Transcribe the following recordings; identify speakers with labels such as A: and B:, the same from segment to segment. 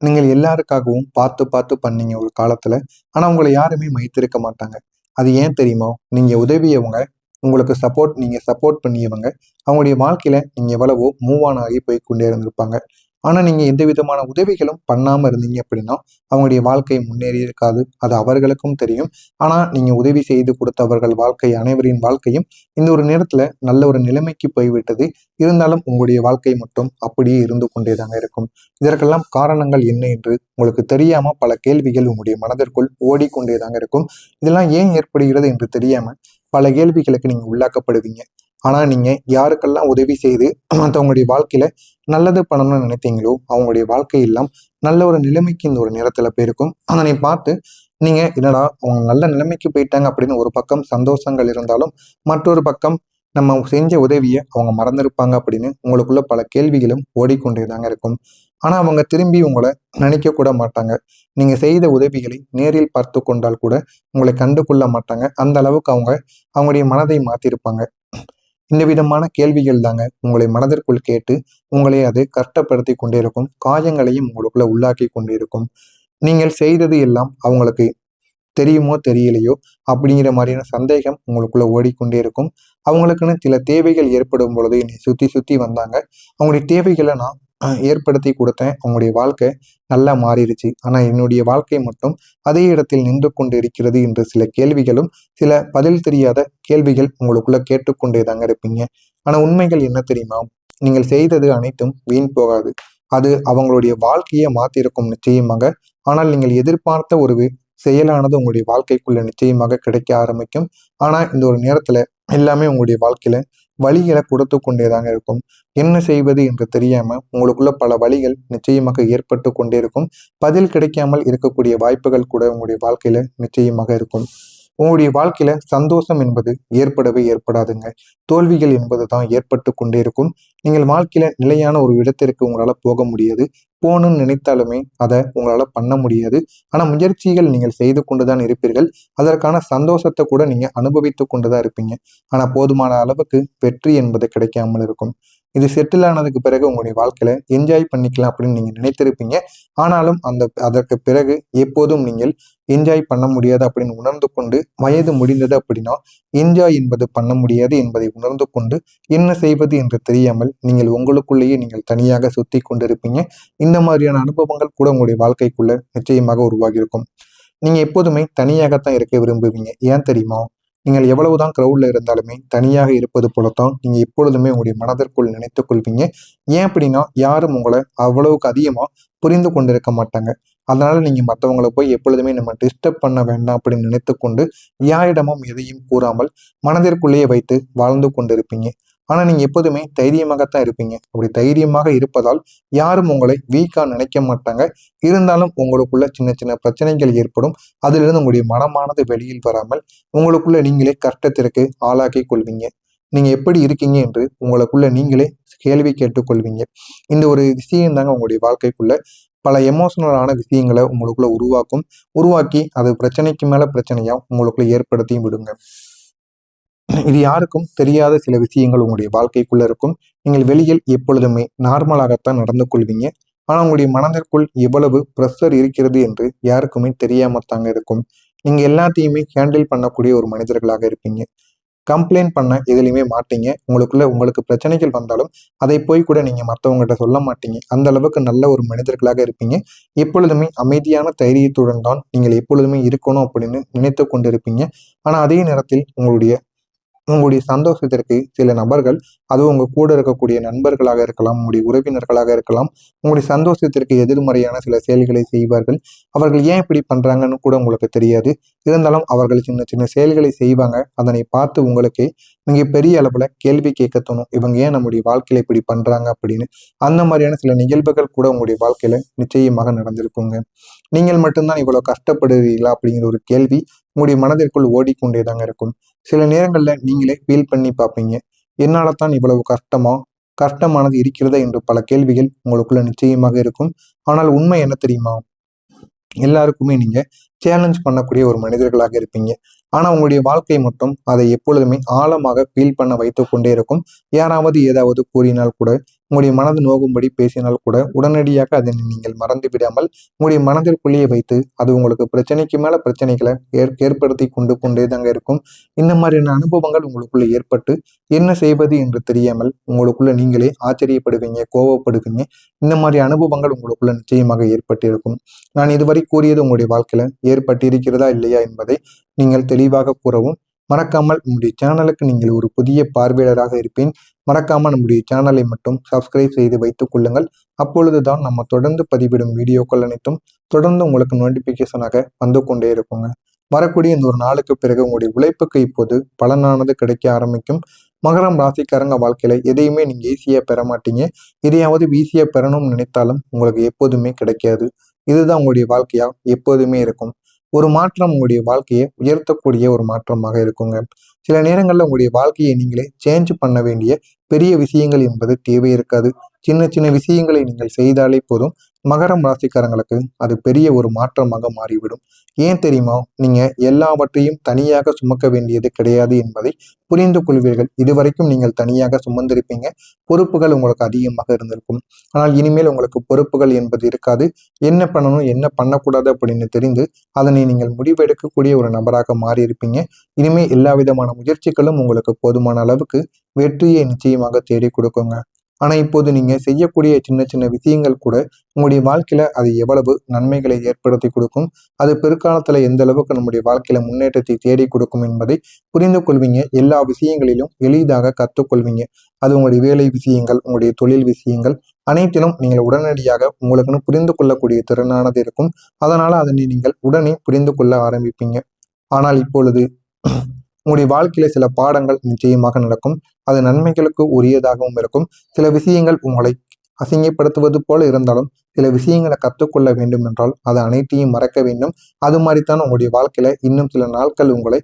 A: நீங்கள் எல்லாருக்காகவும் பார்த்து பார்த்து பண்ணீங்க ஒரு காலத்துல. ஆனா உங்களை யாருமே மதித்திருக்க மாட்டாங்க. அது ஏன் தெரியுமா? நீங்க உதவியவங்க, உங்களுக்கு நீங்க சப்போர்ட் பண்ணியவங்க, அவங்களுடைய வாழ்க்கையில நீங்க எவ்வளவோ மூவ் ஆன் ஆகி போய் கொண்டே இருந்திருப்பாங்க. ஆனா நீங்க எந்த விதமான உதவிகளும் பண்ணாம இருந்தீங்க அப்படின்னா, அவங்களுடைய வாழ்க்கை முன்னேறி இருக்காது. அது அவர்களுக்கும் தெரியும். ஆனா நீங்க உதவி செய்து கொடுத்தவர்கள் வாழ்க்கை, அனைவரின் வாழ்க்கையும் இந்த ஒரு நேரத்துல நல்ல ஒரு நிலைமைக்கு போய்விட்டது. இருந்தாலும் உங்களுடைய வாழ்க்கை மட்டும் அப்படியே இருந்து கொண்டேதாங்க இருக்கும். இதற்கெல்லாம் காரணங்கள் என்ன என்று உங்களுக்கு தெரியாம பல கேள்விகள் உங்களுடைய மனதிற்குள் ஓடிக்கொண்டேதாங்க இருக்கும். இதெல்லாம் ஏன் ஏற்படுகிறது என்று தெரியாம பல கேள்விகளுக்கு நீங்க உள்ளாக்கப்படுவீங்க. ஆனா நீங்க யாருக்கெல்லாம் உதவி செய்து மற்றவங்களுடைய வாழ்க்கையில நல்லது பண்ணணும்னு நினைத்தீங்களோ அவங்களுடைய வாழ்க்கையெல்லாம் நல்ல ஒரு நிலைமைக்கு இந்த ஒரு நேரத்துல போயிருக்கும். அதனை பார்த்து நீங்க என்னடா அவங்க நல்ல நிலைமைக்கு போயிட்டாங்க அப்படின்னு ஒரு பக்கம் சந்தோஷங்கள் இருந்தாலும், மற்றொரு பக்கம் நம்ம செஞ்ச உதவியை அவங்க மறந்திருப்பாங்க அப்படின்னு உங்களுக்குள்ள பல கேள்விகளும் ஓடிக்கொண்டேதாங்க இருக்கும். ஆனா அவங்க திரும்பி உங்களை நினைக்க கூட மாட்டாங்க. நீங்க செய்த உதவிகளை நேரில் பார்த்து கொண்டால் கூட உங்களை கண்டு கொள்ள மாட்டாங்க. அந்த அளவுக்கு அவங்க அவங்களுடைய மனதை மாத்திருப்பாங்க. இந்த விதமான கேள்விகள் தாங்க உங்களை மனதிற்குள் கேட்டு உங்களை அது கஷ்டப்படுத்தி கொண்டே இருக்கும். காயங்களையும் உங்களுக்குள்ள உள்ளாக்கி கொண்டே இருக்கும். நீங்கள் செய்தது எல்லாம் அவங்களுக்கு தெரியுமோ தெரியலையோ அப்படிங்கிற மாதிரியான சந்தேகம் உங்களுக்குள்ள ஓடிக்கொண்டே இருக்கும். அவங்களுக்குன்னு சில தேவைகள் ஏற்படும் பொழுது என்னை சுத்தி சுத்தி வந்தாங்க. அவங்களுடைய தேவைகளை நான் ஏற்படுத்தி கொடுத்தேன். அவங்களுடைய வாழ்க்கை நல்லா மாறிடுச்சு. ஆனா என்னுடைய வாழ்க்கை மட்டும் அதே இடத்தில் நின்று கொண்டு இருக்கிறது என்று சில கேள்விகளும், சில பதில் தெரியாத கேள்விகள் உங்களுக்குள்ள கேட்டுக்கொண்டே தாங்க இருப்பீங்க. ஆனா உண்மைகள் என்ன தெரியுமா? நீங்கள் செய்தது அனைத்தும் வீண் போகாது. அது அவங்களுடைய வாழ்க்கையை மாத்திருக்கும் நிச்சயமாக. ஆனால் நீங்கள் எதிர்பார்த்த ஒரு செயலானது உங்களுடைய வாழ்க்கைக்குள்ள நிச்சயமாக கிடைக்க ஆரம்பிக்கும். ஆனா இந்த ஒரு நேரத்துல எல்லாமே உங்களுடைய வாழ்க்கையில வழிகளை கொடுத்து கொண்டேதாங்க இருக்கும். என்ன செய்வது என்று தெரியாம உங்களுக்குள்ள பல வழிகள் நிச்சயமாக ஏற்பட்டு கொண்டே இருக்கும். பதில் கிடைக்காமல் இருக்கக்கூடிய வாய்ப்புகள் கூட உங்களுடைய வாழ்க்கையில நிச்சயமாக இருக்கும். உங்களுடைய வாழ்க்கையில சந்தோஷம் என்பது ஏற்படவே ஏற்படாதுங்க. தோல்விகள் என்பது தான் ஏற்பட்டு கொண்டே இருக்கும். நீங்கள் வாழ்க்கையில நிலையான ஒரு இடத்திற்கு உங்களால போக முடியாது. போகணும்னு நினைத்தாலுமே அதை உங்களால பண்ண முடியாது. ஆனா முயற்சிகள் நீங்கள் செய்து கொண்டுதான் இருப்பீர்கள். அதற்கான சந்தோஷத்தை கூட நீங்க அனுபவித்து கொண்டுதான் இருப்பீங்க. ஆனா போதுமான அளவுக்கு வெற்றி என்பது கிடைக்காமல் இருக்கும். இது செட்டில் ஆனதுக்கு பிறகு உங்களுடைய வாழ்க்கையில என்ஜாய் பண்ணிக்கலாம் அப்படின்னு நீங்க நினைத்திருப்பீங்க. ஆனாலும் அதற்கு பிறகு எப்போதும் நீங்கள் என்ஜாய் பண்ண முடியாது அப்படின்னு உணர்ந்து கொண்டு வயது முடிந்தது அப்படின்னா என்ஜாய் என்பது பண்ண முடியாது என்பதை உணர்ந்து கொண்டு என்ன செய்வது என்று தெரியாமல் நீங்கள் உங்களுக்குள்ளேயே நீங்கள் தனியாக சுத்தி கொண்டிருப்பீங்க. இந்த மாதிரியான அனுபவங்கள் கூட உங்களுடைய வாழ்க்கைக்குள்ள நிச்சயமாக உருவாகி இருக்கும். நீங்க எப்போதுமே தனியாகத்தான் இருக்க விரும்புவீங்க. ஏன் தெரியுமா? நீங்கள் எவ்வளவுதான் கிரௌட்ல இருந்தாலுமே தனியாக இருப்பது போலத்தான் நீங்க எப்பொழுதுமே உங்களுடைய மனதிற்குள் நினைத்துக் கொள்வீங்க. ஏன் அப்படின்னா யாரும் உங்களை அவ்வளவுக்கு அதிகமா புரிந்து கொண்டிருக்க மாட்டாங்க. அதனால நீங்க மற்றவங்களை போய் எப்பொழுதுமே நம்ம டிஸ்டர்ப் பண்ண வேண்டாம் அப்படின்னு நினைத்துக்கொண்டு யாரிடமும் எதையும் கூறாமல் மனதிற்குள்ளேயே வைத்து வாழ்ந்து கொண்டிருப்பீங்க. ஆனா நீங்க எப்போதுமே தைரியமாகத்தான் இருப்பீங்க. அப்படி தைரியமாக இருப்பதால் யாரும் உங்களை வீக்கா நினைக்க மாட்டாங்க. இருந்தாலும் உங்களுக்குள்ள சின்ன சின்ன பிரச்சனைகள் ஏற்படும். அதிலிருந்து உங்களுடைய மனமானது வெளியில் வராமல் உங்களுக்குள்ள நீங்களே கஷ்டத்திற்கு ஆளாக்கி கொள்வீங்க. நீங்க எப்படி இருக்கீங்க என்று உங்களுக்குள்ள நீங்களே கேள்வி கேட்டுக்கொள்வீங்க. இந்த ஒரு விஷயம் தாங்க உங்களுடைய வாழ்க்கைக்குள்ள பல எமோஷனலான விஷயங்களை உங்களுக்குள்ள உருவாக்கி அது பிரச்சனைக்கு மேல பிரச்சனையா உங்களுக்குள்ள ஏற்படுத்தியும் விடுங்க. இது யாருக்கும் தெரியாத சில விஷயங்கள் உங்களுடைய வாழ்க்கைக்குள்ள இருக்கும். நீங்கள் வெளியில் எப்பொழுதுமே நார்மலாகத்தான் நடந்து கொள்வீங்க. ஆனா உங்களுடைய மனதிற்குள் எவ்வளவு ப்ரெஷர் இருக்கிறது என்று யாருக்குமே தெரியாமத்தாங்க இருக்கும். நீங்க எல்லாத்தையுமே ஹேண்டில் பண்ணக்கூடிய ஒரு மனிதர்களாக இருப்பீங்க. கம்ப்ளைண்ட் பண்ண எதுலையுமே மாட்டீங்க. உங்களுக்கு பிரச்சனைகள் வந்தாலும் அதை போய் கூட நீங்க மற்றவங்ககிட்ட சொல்ல மாட்டீங்க. அந்த அளவுக்கு நல்ல ஒரு மனிதர்களாக இருப்பீங்க. எப்பொழுதுமே அமைதியான தைரியத்துடன் தான் நீங்கள் எப்பொழுதுமே இருக்கணும் அப்படின்னு நினைத்து கொண்டிருப்பீங்க. ஆனா அதே நேரத்தில் உங்களுடைய சந்தோஷத்திற்கு சில நபர்கள், அதுவும் உங்க கூட இருக்கக்கூடிய நண்பர்களாக இருக்கலாம், உங்களுடைய உறவினர்களாக இருக்கலாம், உங்களுடைய சந்தோஷத்திற்கு எதிர்மறையான சில செயல்களை செய்வார்கள். அவர்கள் ஏன் இப்படி பண்றாங்கன்னு கூட உங்களுக்கு தெரியாது. இருந்தாலும் அவர்கள் சின்ன சின்ன செயல்களை செய்வாங்க. அதனை பார்த்து உங்களுக்கு மிகப்பெரிய அளவுல கேள்வி கேட்க தோணும். இவங்க ஏன் நம்முடைய வாழ்க்கையில இப்படி பண்றாங்க அப்படின்னு. அந்த மாதிரியான சில நிகழ்வுகள் கூட உங்களுடைய வாழ்க்கையில நிச்சயமாக நடந்திருக்குங்க. நீங்கள் மட்டும்தான் இவ்வளவு கஷ்டப்படுவீங்களா அப்படிங்கிற ஒரு கேள்வி உங்களுடைய மனதிற்குள் ஓடிக்கொண்டேதாங்க இருக்கும். சில நேரங்கள்ல நீங்களே ஃபீல் பண்ணி பார்ப்பீங்க. என்னால தான் இவ்வளவு கஷ்டமானது இருக்கிறதா என்று பல கேள்விகள் உங்களுக்குள்ள நிச்சயமாக இருக்கும். ஆனால் உண்மை என்ன தெரியுமா? எல்லாருக்குமே நீங்க சேலஞ்ச் பண்ணக்கூடிய ஒரு மனிதர்களாக இருப்பீங்க. ஆனா உங்களுடைய வாழ்க்கை மட்டும் அதை எப்பொழுதுமே ஆழமாக ஃபீல் பண்ண வைத்து கொண்டே இருக்கும். யாராவது ஏதாவது கூறினால் கூட உங்களுடைய மனது நோகும்படி பேசினால் கூட உடனடியாக அதை நீங்கள் மறந்து விடாமல் உங்களுடைய மனதிற்குள்ளேயே வைத்து அது உங்களுக்கு பிரச்சனைக்கு மேல பிரச்சனைகளை ஏற்படுத்தி கொண்டே தாங்க இருக்கும். இந்த மாதிரியான அனுபவங்கள் உங்களுக்குள்ள ஏற்பட்டு என்ன செய்வது என்று தெரியாமல் உங்களுக்குள்ள நீங்களே ஆச்சரியப்படுவீங்க, கோவப்படுவீங்க. இந்த மாதிரி அனுபவங்கள் உங்களுக்குள்ள நிச்சயமாக ஏற்பட்டிருக்கும். நான் இதுவரை கூறியது உங்களுடைய வாழ்க்கையில ஏற்பட்டிருக்கிறதா இல்லையா என்பதை நீங்கள் தெளிவாக கூறவும். மறக்காமல் நம்முடைய சேனலுக்கு நீங்கள் ஒரு புதிய பார்வையாளராக இருப்பேன். மறக்காம நம்முடைய சேனலை மட்டும் சப்ஸ்கிரைப் செய்து வைத்துக் கொள்ளுங்கள். அப்பொழுதுதான் நம்ம தொடர்ந்து பதிவிடும் வீடியோக்கள் அனைத்தும் தொடர்ந்து உங்களுக்கு நோட்டிபிகேஷனாக வந்து கொண்டே இருக்குங்க. வரக்கூடிய இந்த ஒரு நாளுக்கு பிறகு உங்களுடைய உழைப்புக்கு இப்போது பலனானது கிடைக்க ஆரம்பிக்கும். மகரம் ராசிக்காரங்க வாழ்க்கையில எதையுமே நீங்க ஈஸியா பெற மாட்டீங்க. எதையாவது ஈஸியா பெறணும்னு நினைத்தாலும் உங்களுக்கு எப்போதுமே கிடைக்காது. இதுதான் உங்களுடைய வாழ்க்கையா எப்போதுமே இருக்கும். ஒரு மாற்றம் உங்களுடைய வாழ்க்கையை உயர்த்தக்கூடிய ஒரு மாற்றமாக இருக்குங்க. சில நேரங்கள்ல உங்களுடைய வாழ்க்கையை நீங்களே சேஞ்ச் பண்ண வேண்டிய பெரிய விஷயங்கள் என்பது தேவை இருக்காது. சின்ன சின்ன விஷயங்களை நீங்கள் செய்தாலே போதும். மகரம் ராசிக்காரங்களுக்கு அது பெரிய ஒரு மாற்றமாக மாறிவிடும். ஏன் தெரியுமா? நீங்க எல்லாவற்றையும் தனியாக சுமக்க வேண்டியது கிடையாது என்பதை புரிந்து கொள்வீர்கள். இதுவரைக்கும் நீங்கள் தனியாக சுமந்திருப்பீங்க. பொறுப்புகள் உங்களுக்கு அதிகமாக இருந்திருக்கும். ஆனால் இனிமேல் உங்களுக்கு பொறுப்புகள் என்பது இருக்காது. என்ன பண்ணணும், என்ன பண்ணக்கூடாது அப்படின்னு தெரிந்து அதனை நீங்கள் முடிவெடுக்கக்கூடிய ஒரு நபராக மாறியிருப்பீங்க. இனிமே எல்லா விதமான முயற்சிகளும் உங்களுக்கு போதுமான அளவுக்கு வெற்றியை நிச்சயமாக தேடி கொடுக்குங்க. ஆனா இப்போது நீங்க செய்யக்கூடிய சின்ன சின்ன விஷயங்கள் கூட உங்களுடைய வாழ்க்கையில அது எவ்வளவு நன்மைகளை ஏற்படுத்தி கொடுக்கும், அது பிற்காலத்துல எந்த அளவுக்கு நம்முடைய வாழ்க்கையில முன்னேற்றத்தை தேடி கொடுக்கும் என்பதை புரிந்து கொள்வீங்க. எல்லா விஷயங்களிலும் எளிதாக கற்றுக்கொள்வீங்க. அது உங்களுடைய வேலை விஷயங்கள், உங்களுடைய தொழில் விஷயங்கள் அனைத்திலும் நீங்கள் உடனடியாக உங்களுக்குன்னு புரிந்து கொள்ளக்கூடிய திறனானது இருக்கும். அதனால அதனை நீங்கள் உடனே புரிந்து கொள்ள ஆரம்பிப்பீங்க. ஆனால் இப்பொழுது உங்களுடைய வாழ்க்கையில சில பாடங்கள் நிச்சயமாக நடக்கும். அது நன்மைகளுக்கு உரியதாகவும் இருக்கும். சில விஷயங்கள் உங்களை அசிங்கப்படுத்துவது போல இருந்தாலும் சில விஷயங்களை கற்றுக்கொள்ள வேண்டும் என்றால் அது அனைத்தையும் மறக்க வேண்டும். அது மாதிரித்தான் உங்களுடைய வாழ்க்கையில இன்னும் சில நாட்கள் உங்களை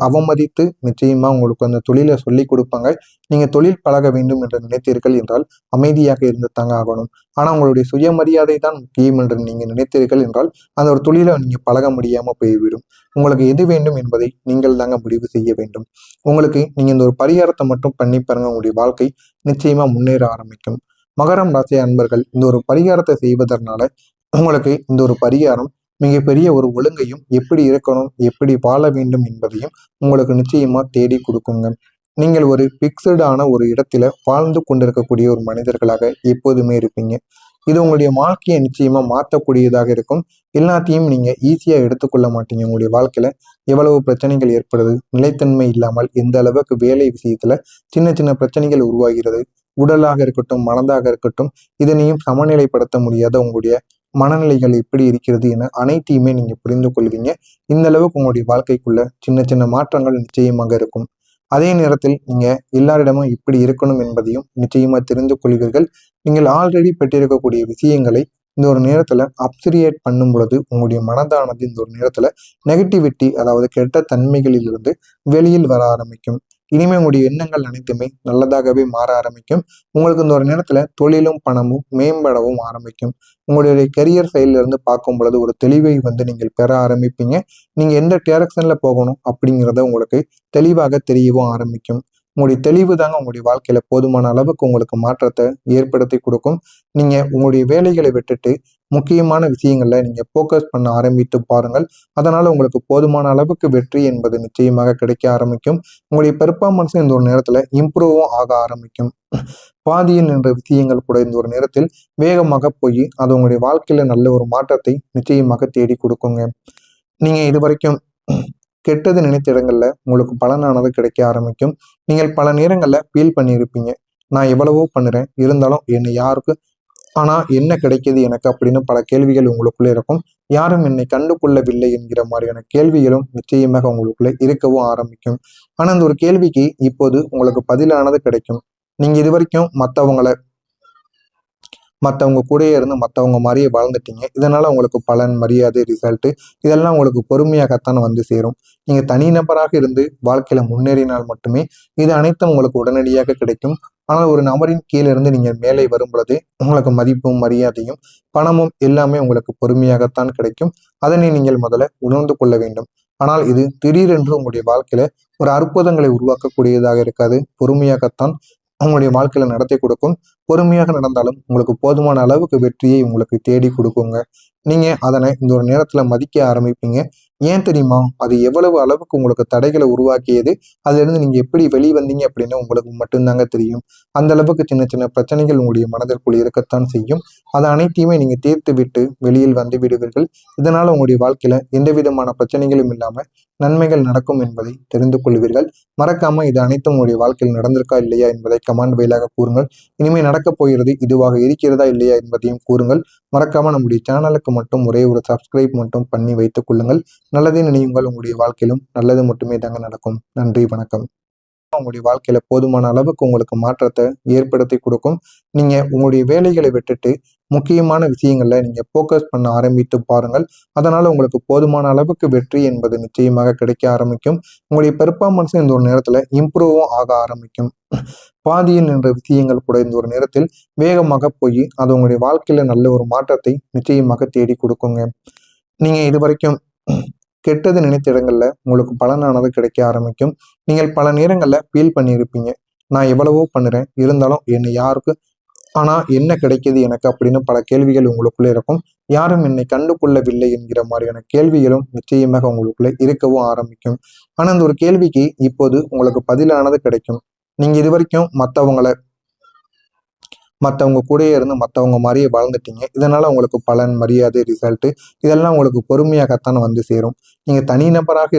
A: அவமதித்து நிச்சயமா உங்களுக்கு அந்த தொழிலை சொல்லி கொடுப்பாங்க. நீங்க தொழில் பழக வேண்டும் என்று நினைத்தீர்கள் என்றால் அமைதியாக இருந்து தாங்க ஆகணும். ஆனா உங்களுடைய சுயமரியாதை தான் முக்கியம் என்று நீங்க நினைத்தீர்கள் என்றால் அந்த ஒரு தொழிலை நீங்க பழக முடியாம போய்விடும். உங்களுக்கு எது வேண்டும் என்பதை நீங்கள் தாங்க முடிவு செய்ய வேண்டும். உங்களுக்கு நீங்க இந்த ஒரு பரிகாரத்தை மட்டும் பண்ணி பாருங்க, உங்களுடைய வாழ்க்கை நிச்சயமா முன்னேற ஆரம்பிக்கும். மகரம் ராசி அன்பர்கள் இந்த ஒரு பரிகாரத்தை செய்வதனால உங்களுக்கு இந்த ஒரு பரிகாரம் மிகப்பெரிய ஒரு ஒழுங்கையும் எப்படி இருக்கணும், எப்படி வாழ வேண்டும் என்பதையும் உங்களுக்கு நிச்சயமா தேடி கொடுக்குங்க. நீங்கள் ஒரு பிக்சடான ஒரு இடத்துல வாழ்ந்து கொண்டிருக்கக்கூடிய ஒரு மனிதர்களாக எப்போதுமே இருப்பீங்க. இது உங்களுடைய வாழ்க்கையை நிச்சயமா மாற்றக்கூடியதாக இருக்கும். எல்லாத்தையும் நீங்க ஈஸியா எடுத்துக்கொள்ள மாட்டீங்க. உங்களுடைய வாழ்க்கையில எவ்வளவு பிரச்சனைகள் ஏற்படுது, நிலைத்தன்மை இல்லாமல் எந்த அளவுக்கு வேலை விஷயத்துல சின்ன சின்ன பிரச்சனைகள் உருவாகிறது, உடலாக இருக்கட்டும் மனதாக இருக்கட்டும், இதனையும் சமநிலைப்படுத்த முடியாத உங்களுடைய மனநிலைகள் எப்படி இருக்கிறது என அனைத்தையுமே நீங்க புரிந்து கொள்வீங்க. இந்த அளவுக்கு உங்களுடைய வாழ்க்கைக்குள்ள சின்ன சின்ன மாற்றங்கள் நிச்சயமாக இருக்கும். அதே நேரத்தில் நீங்க எல்லாரிடமும் இப்படி இருக்கணும் என்பதையும் நிச்சயமா தெரிந்து கொள்வீர்கள். நீங்கள் ஆல்ரெடி பெற்றிருக்கக்கூடிய விஷயங்களை இந்த ஒரு நேரத்துல அப்சிரியேட் பண்ணும் பொழுது உங்களுடைய மனதானது இந்த ஒரு நேரத்துல நெகட்டிவிட்டி, அதாவது கெட்ட தன்மைகளிலிருந்து வெளியில் வர ஆரம்பிக்கும். இனிமே உங்களுடைய எண்ணங்கள் அனைத்துமே நல்லதாகவே மாற ஆரம்பிக்கும். உங்களுக்கு இந்த ஒரு நேரத்துல தொழிலும் பணமும் மேம்படவும் ஆரம்பிக்கும். உங்களுடைய கெரியர் சைட்ல இருந்து பார்க்கும் பொழுது ஒரு தெளிவை நீங்கள் பெற ஆரம்பிப்பீங்க. நீங்க எந்த டைரக்ஷன்ல போகணும் அப்படிங்கிறத உங்களுக்கு தெளிவாக தெரியவும் ஆரம்பிக்கும். உங்களுடைய தெளிவு தாங்க உங்களுடைய வாழ்க்கையில போதுமான அளவுக்கு உங்களுக்கு மாற்றத்தை ஏற்படுத்தி கொடுக்கும். நீங்க உங்களுடைய வேலைகளை விட்டுட்டு முக்கியமான விஷயங்கள்ல நீங்க போக்கஸ் பண்ண ஆரம்பித்து பாருங்கள். அதனால உங்களுக்கு போதுமான அளவுக்கு வெற்றி என்பது நிச்சயமாக கிடைக்க ஆரம்பிக்கும். உங்களுடைய பெர்ஃபார்மன்ஸ் இந்த ஒரு நேரத்துல இம்ப்ரூவும் ஆக ஆரம்பிக்கும். பாதியில் நின்ற விஷயங்கள் கூட இந்த ஒரு நேரத்தில் வேகமாக போய் அது உங்களுடைய வாழ்க்கையில நல்ல ஒரு மாற்றத்தை நிச்சயமாக தேடி கொடுக்குங்க. நீங்க இது வரைக்கும் கெட்டது நினைத்த இடங்கள்ல உங்களுக்கு பலனானது கிடைக்க ஆரம்பிக்கும். நீங்கள் பல நேரங்கள்ல ஃபீல் பண்ணியிருப்பீங்க, நான் எவ்வளவோ பண்ணுறேன் இருந்தாலும் என்னை யாருக்கு ஆனா என்ன கிடைக்கிது எனக்கு அப்படின்னு பல கேள்விகள் உங்களுக்குள்ளே இருக்கும். யாரும் என்னை கண்டு கொள்ளவில்லை என்கிற மாதிரியான கேள்விகளும் நிச்சயமாக உங்களுக்குள்ளே இருக்கவும் ஆரம்பிக்கும். ஆனா அந்த ஒரு கேள்விக்கு இப்போது உங்களுக்கு பதிலானது கிடைக்கும். நீங்க இது வரைக்கும் மற்றவங்க கூடயே இருந்து மற்றவங்க மாதிரியே வாழ்ந்துட்டீங்க. இதனால உங்களுக்கு பலன், மரியாதை, ரிசல்ட் இதெல்லாம் உங்களுக்கு பொறுமையாகத்தான் வந்து சேரும். நீங்க தனிநபராக இருந்து வாழ்க்கையில முன்னேறினால் மட்டுமே இது அனைத்தும் உங்களுக்கு உடனடியாக கிடைக்கும். ஆனால் ஒரு நபரின் கீழே இருந்து நீங்க மேலே வரும் பொழுது உங்களுக்கு மதிப்பும் மரியாதையும் பணமும் எல்லாமே உங்களுக்கு பொறுமையாகத்தான் கிடைக்கும். அதனை நீங்கள் முதல்ல உணர்ந்து கொள்ள வேண்டும். ஆனால் இது திடீரென்று உங்களுடைய வாழ்க்கையில ஒரு அற்புதங்களை உருவாக்கக்கூடியதாக இருக்காது. பொறுமையாகத்தான் உங்களுடைய வாழ்க்கையில நடத்தி கொடுக்கும். பொறுமையாக நடந்தாலும் உங்களுக்கு போதுமான அளவுக்கு வெற்றியை உங்களுக்கு தேடி கொடுக்குங்க. நீங்க அதனை இந்த ஒரு நேரத்துல மதிக்க ஆரம்பிப்பீங்க. ஏன் தெரியுமா? அது எவ்வளவு அளவுக்கு உங்களுக்கு தடைகளை உருவாக்கியது, அதிலிருந்து நீங்க எப்படி வெளிவந்தீங்க அப்படின்னு உங்களுக்கு மட்டும்தாங்க தெரியும். அந்த அளவுக்கு சின்ன சின்ன பிரச்சனைகள் உங்களுடைய மனதிற்குள் இருக்கத்தான் செய்யும். அதை அனைத்தையுமே நீங்க தீர்த்து விட்டு வெளியில் வந்து விடுவீர்கள். இதனால உங்களுடைய வாழ்க்கையில எந்த விதமான பிரச்சனைகளும் இல்லாம நன்மைகள் நடக்கும் என்பதை தெரிந்து கொள்வீர்கள். மறக்காம இது அனைத்தும் உங்களுடைய வாழ்க்கையில் நடந்திருக்கா இல்லையா என்பதை கமெண்ட் வாயிலாக கூறுங்கள். இனிமே நடக்கப் போகிறது இதுவாக இருக்கிறதா இல்லையா என்பதையும் கூறுங்கள். மறக்காம நம்முடைய சேனலுக்கு மட்டும் ஒரே ஒரு சப்ஸ்கிரைப் மட்டும் பண்ணி வைத்துக் கொள்ளுங்கள். நல்லதே நினையுங்கள். உங்களுடைய வாழ்க்கையிலும் நல்லது மட்டுமே தாங்க நடக்கும். நன்றி, வணக்கம். உங்களுடைய வாழ்க்கையில போதுமான அளவுக்கு உங்களுக்கு மாற்றத்தை ஏற்படுத்தி கொடுக்கும். நீங்க உங்களுடைய வேலைகளை விட்டுட்டு முக்கியமான விஷயங்கள்ல நீங்க போக்கஸ் பண்ண ஆரம்பித்து பாருங்கள். அதனால உங்களுக்கு போதுமான அளவுக்கு வெற்றி என்பது நிச்சயமாக கிடைக்க ஆரம்பிக்கும். உங்களுடைய பெர்ஃபார்மன்ஸ் இந்த ஒரு நேரத்துல இம்ப்ரூவும் ஆக ஆரம்பிக்கும். பாதியில் நின்ற விஷயங்கள் கூட இந்த ஒரு நேரத்தில் வேகமாக போய் அது உங்களுடைய வாழ்க்கையில நல்ல ஒரு மாற்றத்தை நிச்சயமாக தேடி கொடுக்குங்க. நீங்க இது வரைக்கும் கெட்டது நினைத்த இடங்கள்ல உங்களுக்கு பலனானது கிடைக்க ஆரம்பிக்கும். நீங்கள் பல நேரங்கள்ல ஃபீல் பண்ணியிருப்பீங்க. நான் எவ்வளவோ பண்ணுறேன், இருந்தாலும் என்னை யாருக்கு ஆனா என்ன கிடைக்குது எனக்கு அப்படின்னு பல கேள்விகள் உங்களுக்குள்ள இருக்கும். யாரும் என்னை கண்டு கொள்ளவில்லை என்கிற மாதிரியான கேள்விகளும் நிச்சயமாக உங்களுக்குள்ள இருக்கவும் ஆரம்பிக்கும். ஆனா அந்த ஒரு கேள்விக்கு இப்போது உங்களுக்கு பதிலானது கிடைக்கும். நீங்க இது வரைக்கும் மற்றவங்க கூடயே இருந்து மற்றவங்க மாதிரியே வாழ்ந்துட்டீங்க. இதனால உங்களுக்கு பலன், மரியாதை, ரிசல்ட் இதெல்லாம் உங்களுக்கு பொறுமையாகத்தான் வந்து சேரும். நீங்க தனிநபராக